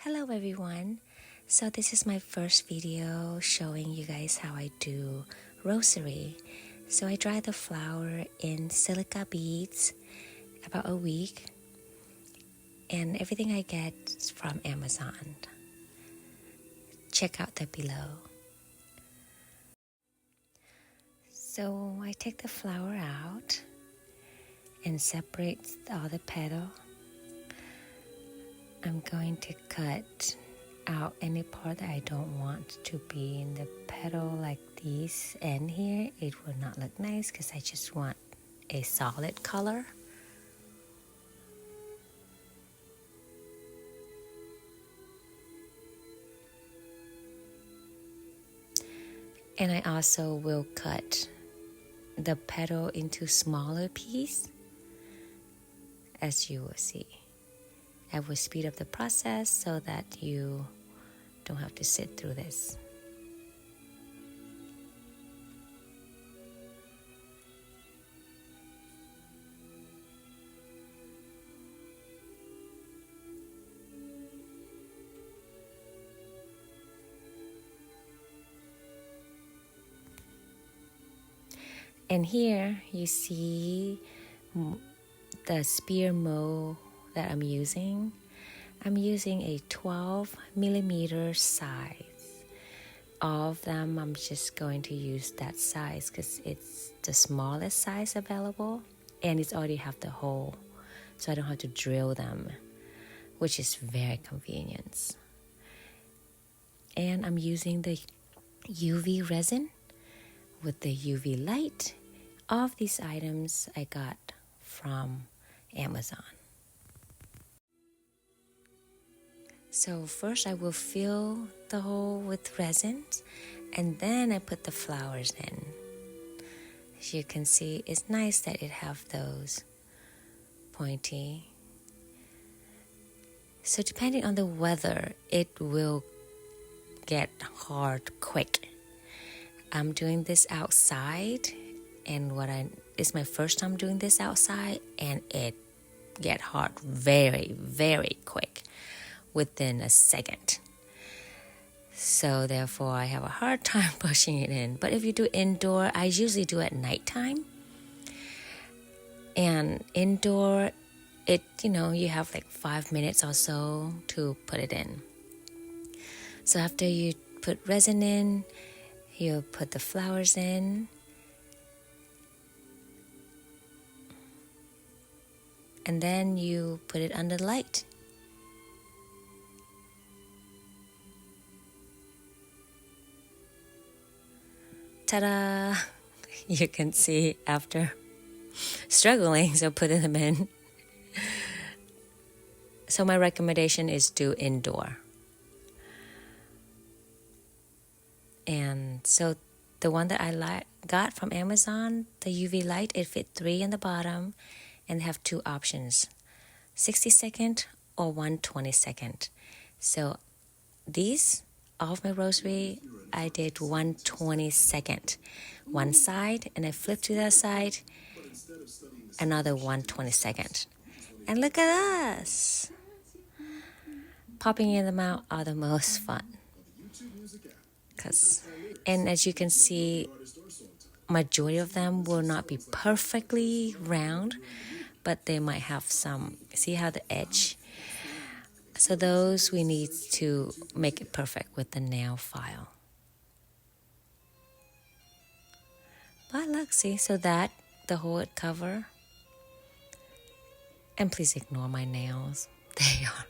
Hello everyone. So this is my first video showing you guys how I do rosary. So I dry the flower in silica beads about a week, and everything I get is from Amazon. Check out that below. So I take the flower out and separate all the petal. I'm going to cut out any part that I don't want to be in the petal, like this end here. It will not look nice because I just want a solid color. And I also will cut the petal into smaller pieces, as you will see. I will speed up the process so that you don't have to sit through this. And here you see the spear mold that I'm using. I'm using a 12mm size. All of them, I'm just going to use that size because it's the smallest size available, and it's already have the hole, so I don't have to drill them, which is very convenient. And I'm using the UV resin with the UV light. All of these items I got from Amazon. So first I will fill the hole with resin, and then I put the flowers in. As you can see, it's nice that it have those pointy. So depending on the weather, it will get hard quick. I'm doing this outside, and it's my first time doing this outside, and it get hard very, very quick within a second. So therefore I have a hard time pushing it in. But if you do indoor, I usually do at nighttime. And indoor, you have like 5 minutes or so to put it in. So after you put resin in, you put the flowers in. And then you put it under light. Ta-da! You can see after struggling, so putting them in. So my recommendation is do indoor. And so the one that I got from Amazon, the UV light, it fit 3 in the bottom, and they have 2 options, 60-second or 120-second. So these, all of my rosary, I did 120-second. One side, and I flipped to that side, another 120-second. And look at us! Popping in them out are the most fun. And as you can see, majority of them will not be perfectly round, but they might have some, see how the edge? So those we need to make it perfect with the nail file. But look, see, so that the whole cover. And please ignore my nails. They are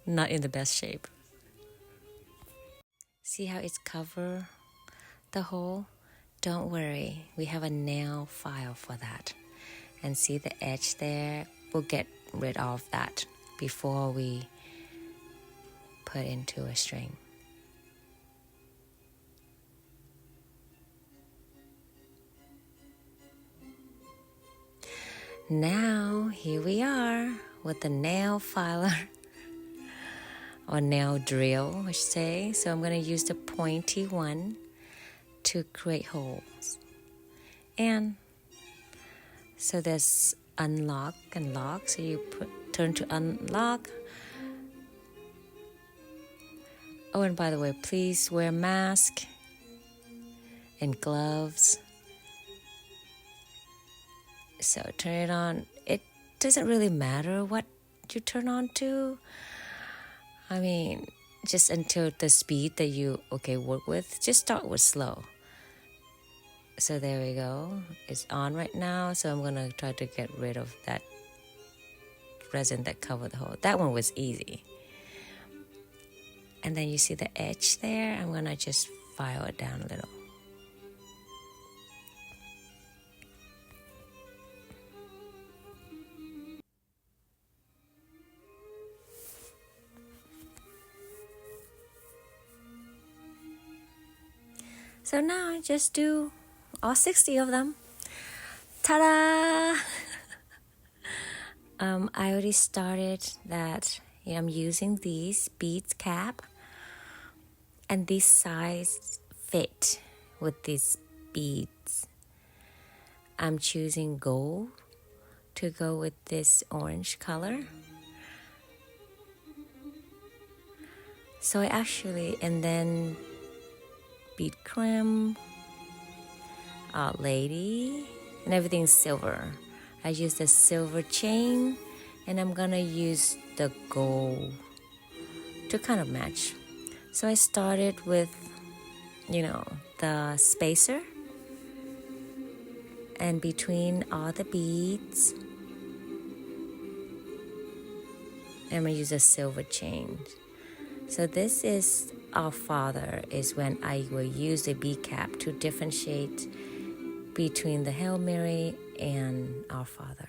not in the best shape. See how it's cover the hole? Don't worry, we have a nail file for that. And see the edge there? We'll get rid of that before we put into a string. Now, here we are with the nail filer, or nail drill, I should say. So I'm going to use the pointy one to create holes. And so there's unlock and lock. So you turn to unlock, Oh, and by the way, please wear a mask and gloves. So turn it on. It doesn't really matter what you turn on to. I mean, just until the speed that you work with, just start with slow. So there we go. It's on right now. So I'm gonna try to get rid of that resin that covered the hole. That one was easy. And then you see the edge there. I'm gonna just file it down a little. So now just do all 60 of them. Ta-da! I already started that. I'm using these beads cap, and this size fit with these beads. I'm choosing gold to go with this orange color. So and then bead creme, lady, and everything's silver. I used a silver chain, and I'm gonna use the gold to kind of match. So I started with, the spacer, and between all the beads, I'm gonna use a silver chain. So this is Our Father, is when I will use a bead cap to differentiate between the Hail Mary and Our Father.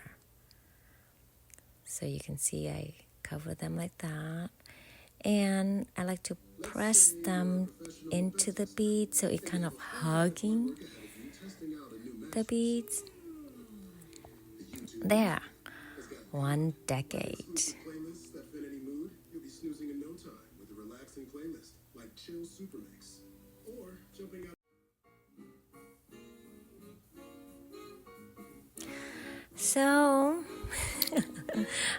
So you can see I cover them like that. And I like to press them into the beads so it kind of hugging the beads. There. 1 decade. So,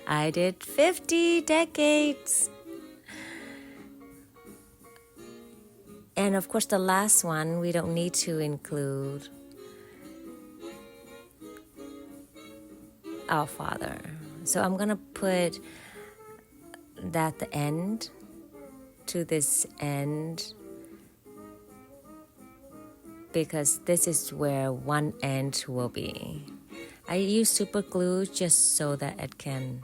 I did 50 decades. And of course, the last one, we don't need to include Our Father. So I'm going to put that the end to this end, because this is where one end will be. I use super glue just so that it can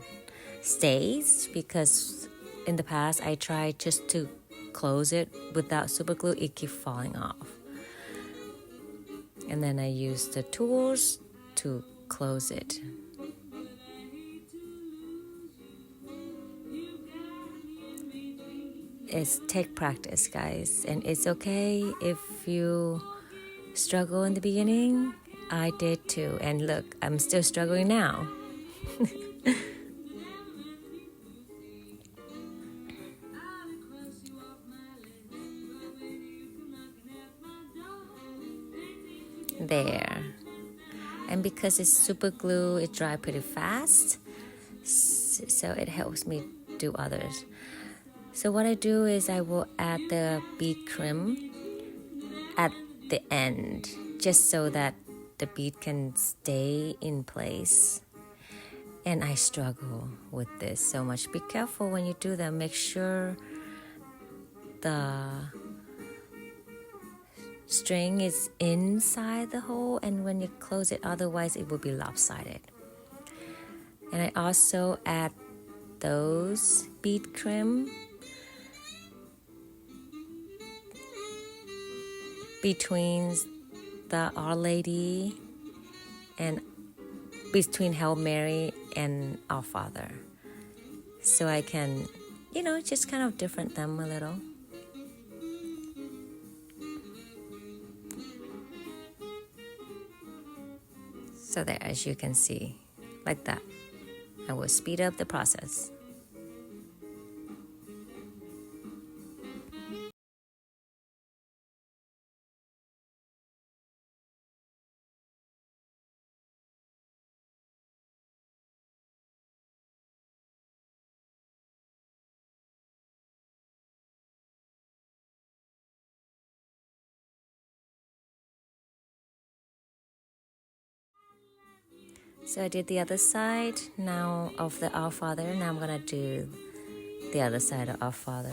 stays, because in the past I tried just to close it without super glue, it keeps falling off. And then I use the tools to close it. It's take practice, guys, and it's okay if you struggle in the beginning. I did too, and look, I'm still struggling now. There. And because it's super glue, it dries pretty fast, so it helps me do others. So what I do is I will add the bead creme at the end, just so that the bead can stay in place. And I struggle with this so much. Be careful when you do them. Make sure the string is inside the hole, and when you close it, otherwise it will be lopsided. And I also add those bead creme between the Our Lady and between Hail Mary and Our Father. So I can, just kind of different them a little. So there, as you can see, like that. I will speed up the process. So I did the other side now of the Our Father. Now I'm gonna do the other side of Our Father.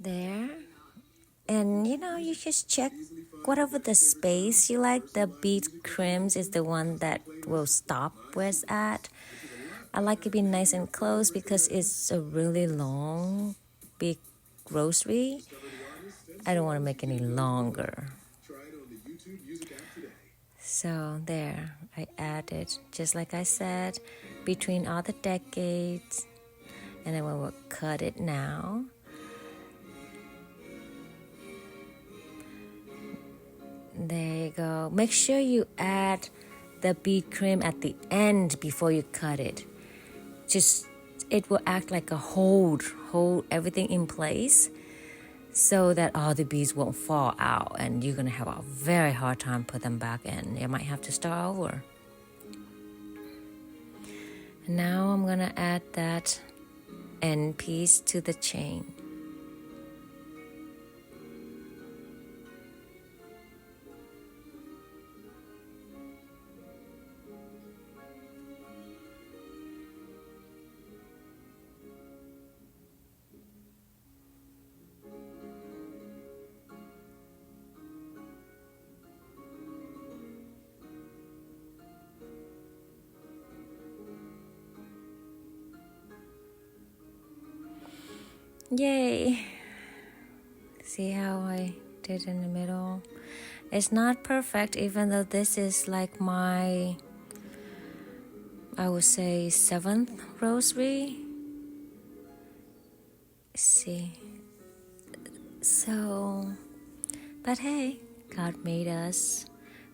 There. And you just check whatever the space you like. The bead crims is the one that will stop where it's at. I like it being nice and close because it's a really long, big rosary. I don't want to make any longer. So there, I added, just like I said, between all the decades. And then we will cut it now. There you go. Make sure you add the bead cream at the end before you cut it. It will act like a hold everything in place so that all the beads won't fall out and you're going to have a very hard time put them back in. You might have to start over. Now I'm going to add that end piece to the chain. Yay! See how I did in the middle? It's not perfect, even though this is like my, I would say, 7th rosary. See? So, but hey, God made us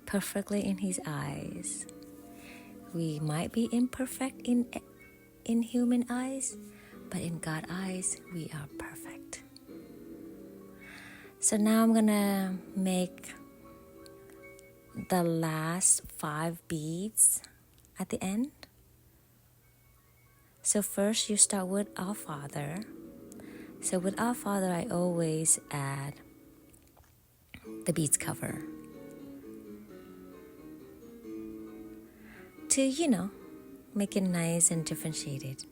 perfectly in His eyes. We might be imperfect in human eyes, but in God's eyes, we are perfect. So now I'm gonna make the last 5 beads at the end. So first you start with Our Father. So with Our Father, I always add the beads cover to, make it nice and differentiated.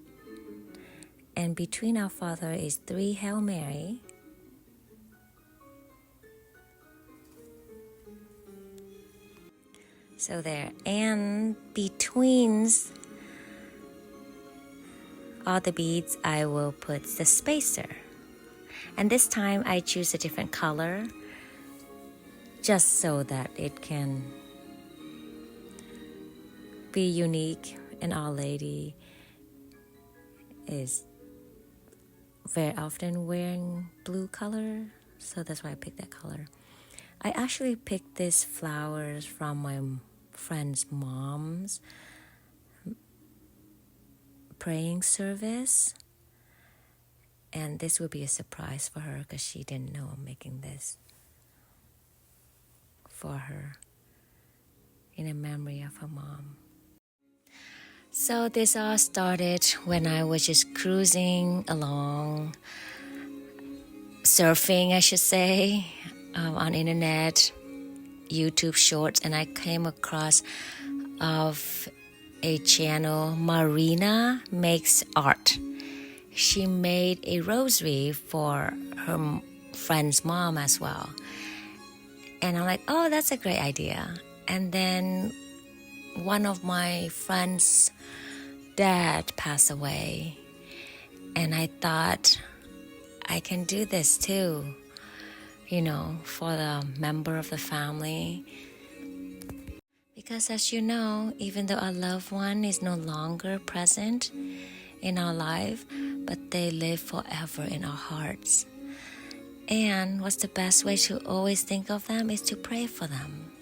And between Our Father is 3 Hail Mary. So there. And between all the beads, I will put the spacer. And this time I choose a different color just so that it can be unique. And Our Lady is very often wearing blue color, so that's why I picked that color. I actually picked these flowers from my friend's mom's praying service, and this will be a surprise for her because she didn't know I'm making this for her in a memory of her mom. So this all started when I was just cruising along, surfing, I should say, on internet, YouTube Shorts, and I came across of a channel, Marina Makes Art. She made a rosary for her friend's mom as well. And I'm like, oh, that's a great idea. And then one of my friend's dad passed away. And I thought, I can do this too, for the member of the family. Because as you know, even though our loved one is no longer present in our life, but they live forever in our hearts. And what's the best way to always think of them is to pray for them.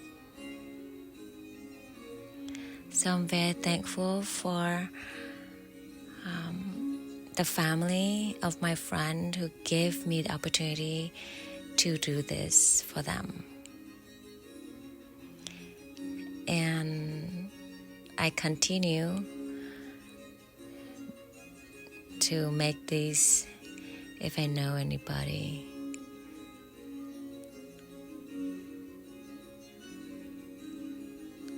So I'm very thankful for the family of my friend who gave me the opportunity to do this for them. And I continue to make these if I know anybody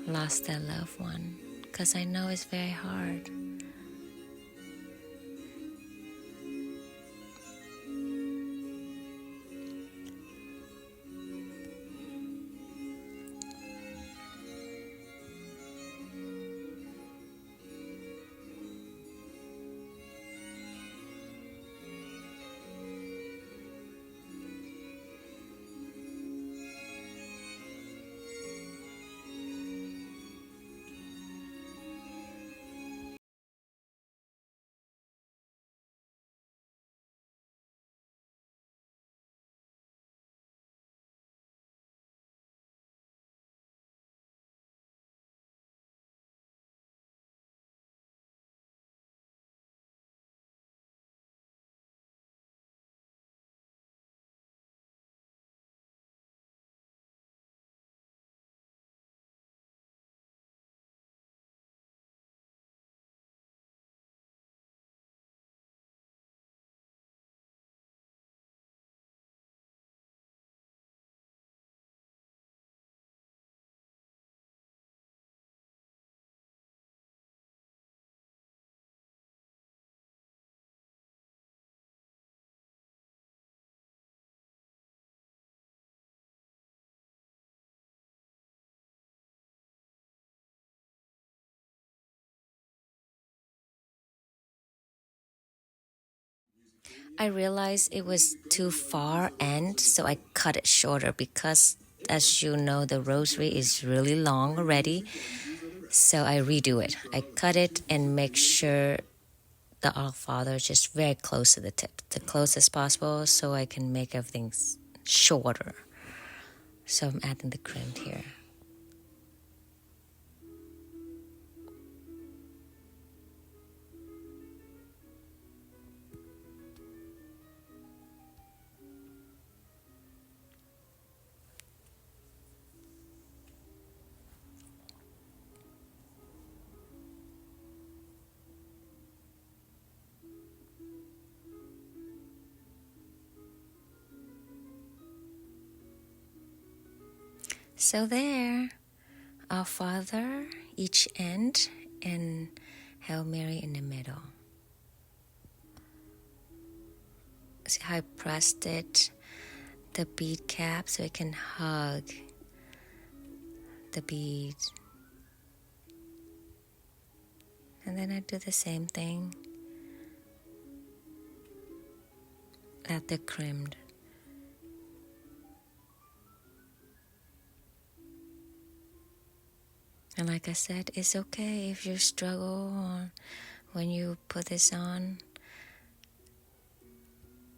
lost their loved one, because I know it's very hard. I realized it was too far end, so I cut it shorter because, as you know, the rosary is really long already. So I redo it. I cut it and make sure the Our Father is just very close to the tip, the closest possible, so I can make everything shorter. So I'm adding the crimp here. So there, Our Father, each end, and Hail Mary in the middle. See how I pressed it, the bead cap, so it can hug the bead. And then I do the same thing at the crimped. And like I said, it's okay if you struggle or when you put this on.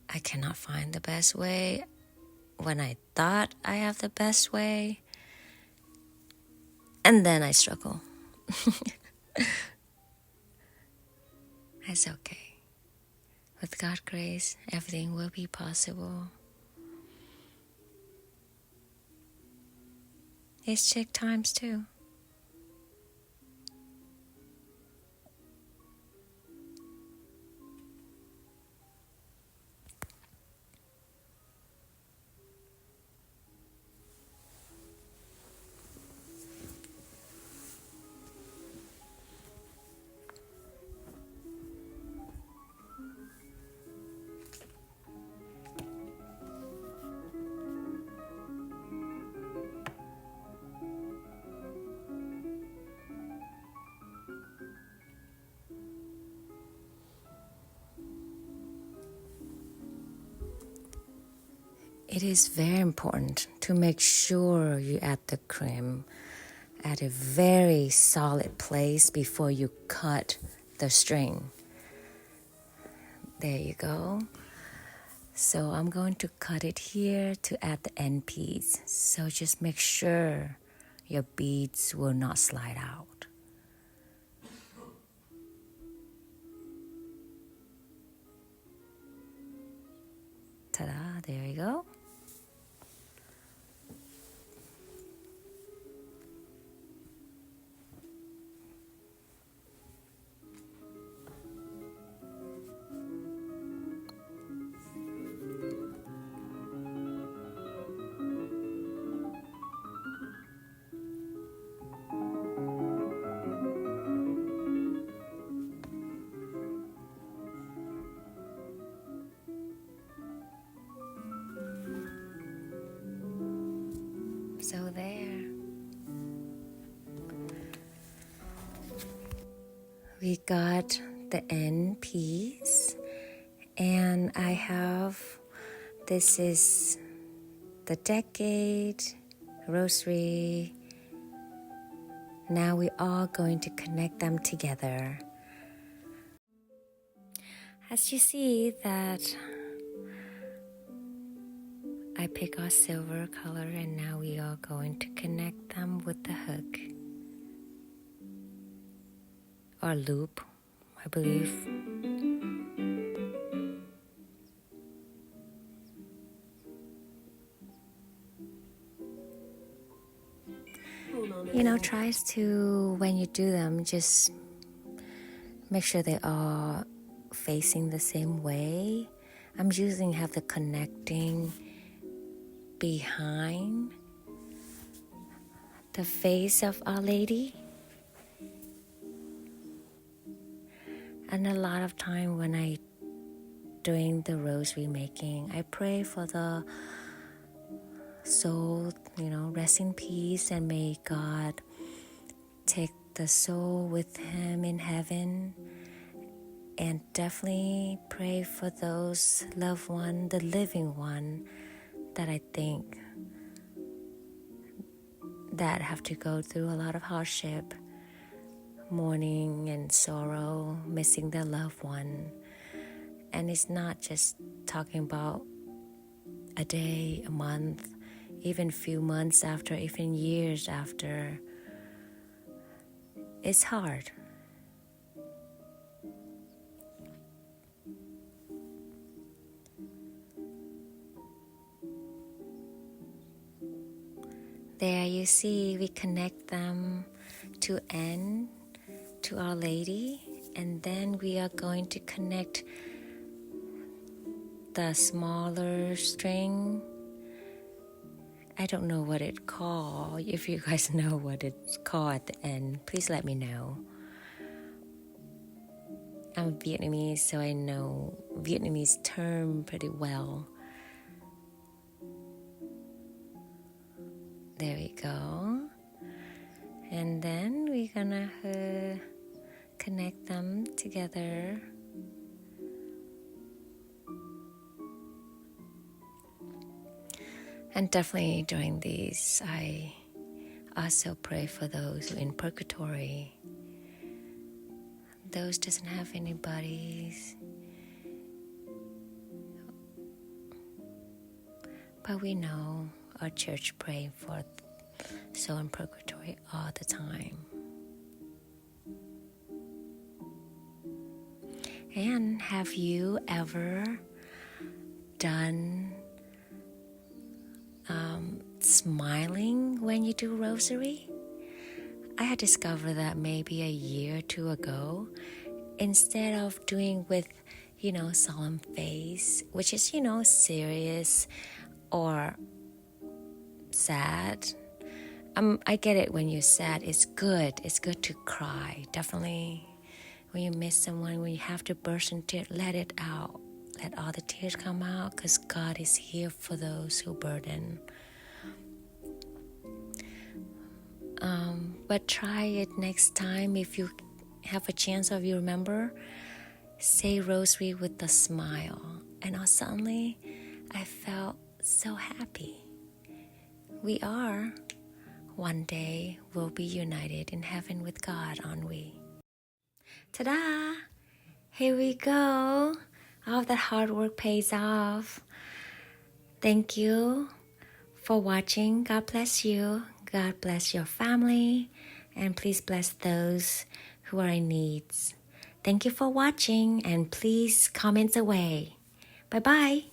I cannot find the best way. When I thought I have the best way, and then I struggle. It's okay. With God's grace, everything will be possible. It's check times too. It is very important to make sure you add the crimp at a very solid place before you cut the string. There you go. So I'm going to cut it here to add the end piece. So just make sure your beads will not slide out. Ta-da, there you go. So there. We got the end piece, and I have, this is the decade, rosary. Now we are going to connect them together. As you see that I pick our silver color, and now we are going to connect them with the hook or loop, I believe. Tries to, when you do them, just make sure they are facing the same way. I'm using have the connecting behind the face of Our Lady. And a lot of time when I doing the rosary making, I pray for the soul, rest in peace, and may God take the soul with him in heaven. And definitely pray for those loved one, the living one, that I think that have to go through a lot of hardship, mourning and sorrow, missing their loved one. And it's not just talking about a day, a month, even few months after, even years after. It's hard. There you see we connect them to N, to Our Lady, and then we are going to connect the smaller string. I don't know what it's called. If you guys know what it's called at the end, please let me know. I'm Vietnamese, so I know Vietnamese term pretty well. There we go. And then we're gonna connect them together. And definitely during these, I also pray for those who are in purgatory. Those doesn't have anybody. But we know our church pray for soul in purgatory all the time. And have you ever done smiling when you do rosary? I had discovered that maybe a year or two ago, instead of doing with, solemn face, which is, serious or sad. I get it when you're sad. It's good. It's good to cry. Definitely. When you miss someone, when you have to burst into tears, let it out. Let all the tears come out, because God is here for those who burden. But try it next time. If you have a chance, or if you remember, say rosary with a smile. And suddenly, I felt so happy. We are. One day, we'll be united in heaven with God, aren't we? Ta-da! Here we go. All that hard work pays off. Thank you for watching. God bless you. God bless your family. And please bless those who are in need. Thank you for watching, and please comment away. Bye-bye.